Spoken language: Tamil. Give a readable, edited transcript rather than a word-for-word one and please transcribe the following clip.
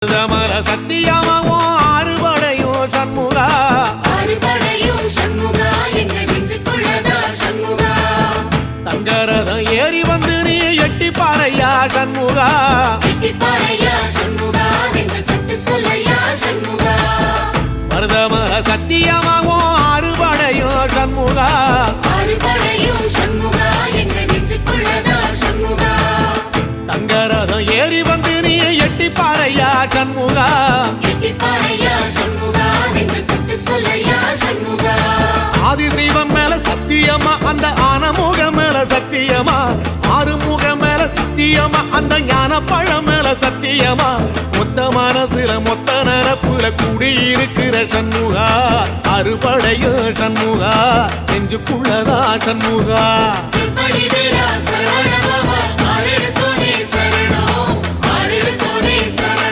மருதமல சத்தியமாவோ ஆறுபடையும் சண்முகா எங்கள் நெஞ்சுக்குள்ளதா சண்முகா தங்கரதம் ஏறி வந்து நீ எட்டி பாறையா சண்முகா மருதமல சத்தியமாவோ ஆறுபடையும் சண்முகா எங்கள் நெஞ்சுக்குள்ளதா சண்முகா தங்கரதம் ஏறி வந்து நீ எட்டி பாறையா சண்முகா ஆதிசைவம் மேல சத்தியமா அந்த ஆனமுகம் மேல சத்தியமா ஆறுமுகம் மேல சத்தியமா அந்த ஞான பழம் மேல சத்தியமா மொத்த மனசுல மொத்த நரப்புல குடியிருக்கிற சண்முகா அறுபடையோ சண்முகா நெஞ்சுக்குள்ளதா சண்முகா